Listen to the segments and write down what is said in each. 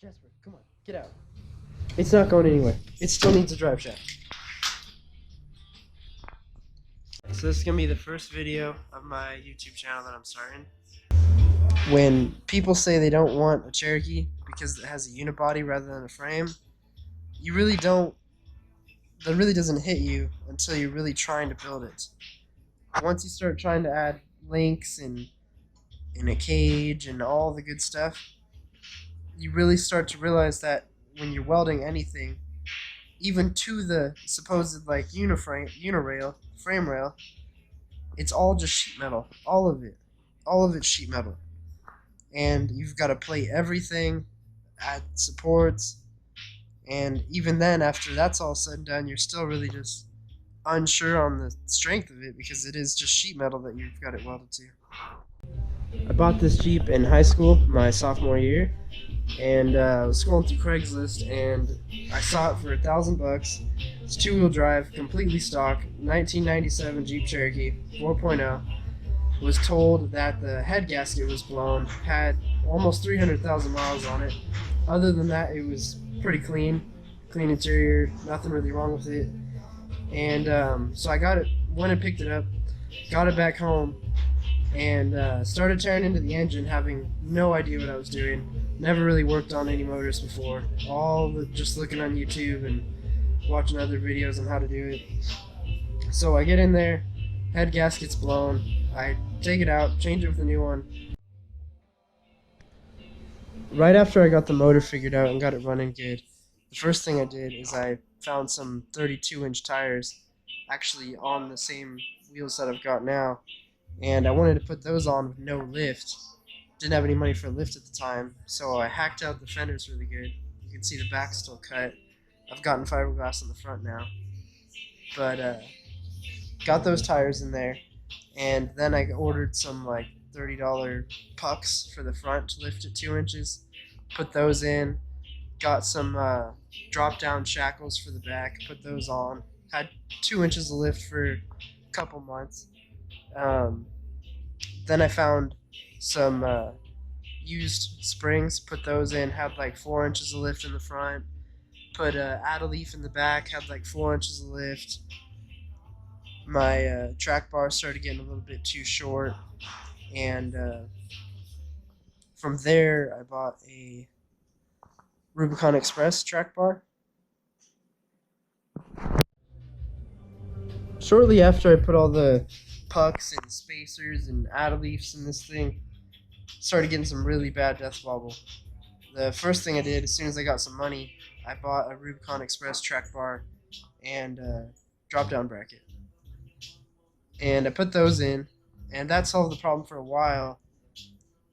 Jasper, come on, get out. It's not going anywhere. It still needs a drive shaft. So this is going to be the first video of my YouTube channel that I'm starting. When people say they don't want a Cherokee because it has a unibody rather than a frame, you really don't, that really doesn't hit you until you're really trying to build it. Once you start trying to add links and in a cage and all the good stuff, you really start to realize that when you're welding anything, even to the supposed like unirail, frame rail, it's all just sheet metal. All of it's sheet metal. And you've got to plate everything, add supports, and even then, after that's all said and done, you're still really just unsure on the strength of it because it is just sheet metal that you've got it welded to. I bought this Jeep in high school, my sophomore year, and I was scrolling through Craigslist and I saw it for $1,000. It's 2-wheel drive, completely stock, 1997 Jeep Cherokee 4.0. Was told that the head gasket was blown, had almost 300,000 miles on it. Other than that, it was pretty clean interior, nothing really wrong with it. And so I got it, went and picked it up, got it back home, and started tearing into the engine, having no idea what I was doing. Never really worked on any motors before. Just looking on YouTube and watching other videos on how to do it. So I get in there, head gasket's blown. I take it out, change it with a new one. Right after I got the motor figured out and got it running good, the first thing I did is I found some 32-inch tires actually on the same wheels that I've got now, and I wanted to put those on with no lift. Didn't have any money for a lift at the time, so I hacked out the fenders really good. You can see the back still cut. I've gotten fiberglass on the front now, but got those tires in there, and then I ordered some like $30 pucks for the front to lift it 2 inches. Put those in. Got some drop-down shackles for the back. Put those on. Had 2 inches of lift for a couple months. Then I found some used springs. Put those in. Had like 4 inches of lift in the front. Put add a leaf in the back. Had like 4 inches of lift. My track bar started getting a little bit too short, and from there I bought a Rubicon Express track bar. Shortly after I put all the pucks and spacers and add-a-leafs in this thing, started getting some really bad death wobble. The first thing I did, as soon as I got some money, I bought a Rubicon Express track bar and drop-down bracket. And I put those in, and that solved the problem for a while,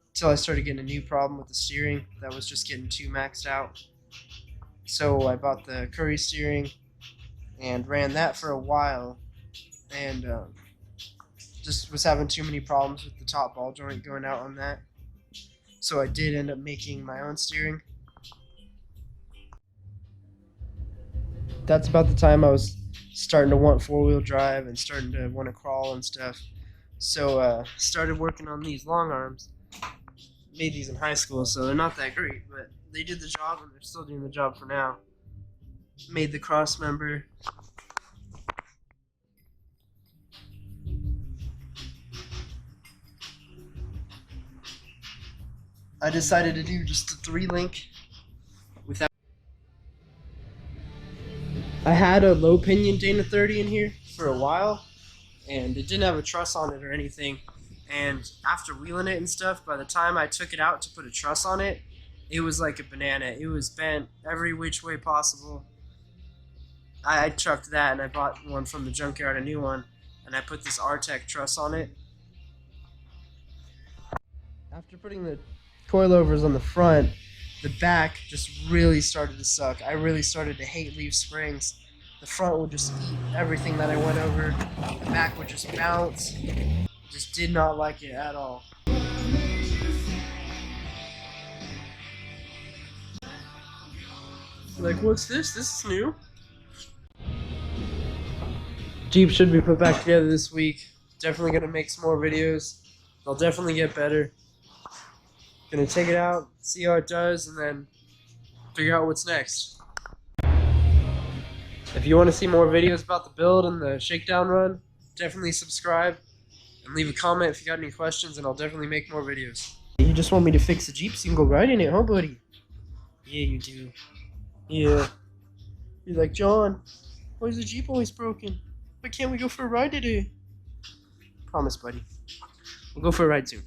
until I started getting a new problem with the steering that was just getting too maxed out. So I bought the Curry steering and ran that for a while, and just was having too many problems with the top ball joint going out on that. So I did end up making my own steering. That's about the time I was starting to want 4-wheel drive and starting to want to crawl and stuff. So started working on these long arms. Made these in high school, so they're not that great, but they did the job and they're still doing the job for now. Made the Crossmember. I decided to do just a 3-link without. I had a low pinion Dana 30 in here for a while, and it didn't have a truss on it or anything. And after wheeling it and stuff, by the time I took it out to put a truss on it, it was like a banana. It was bent every which way possible. I chucked that and I bought one from the junkyard, a new one, and I put this R-Tech truss on it. After putting the coilovers on the front, the back just really started to suck. I really started to hate leaf springs. The front would just eat everything that I went over. The back would just bounce. Just did not like it at all. Like, what's this? This is new. Jeep should be put back together this week. Definitely gonna make some more videos. They'll definitely get better. Gonna take it out, see how it does, and then figure out what's next. If you want to see more videos about the build and the shakedown run, definitely subscribe and leave a comment if you got any questions, and I'll definitely make more videos. You just want me to fix the Jeep so you can go ride in it, huh, buddy? Yeah, you do. Yeah. You're like, John, why is the Jeep always broken? Why can't we go for a ride today? Promise, buddy. We'll go for a ride soon.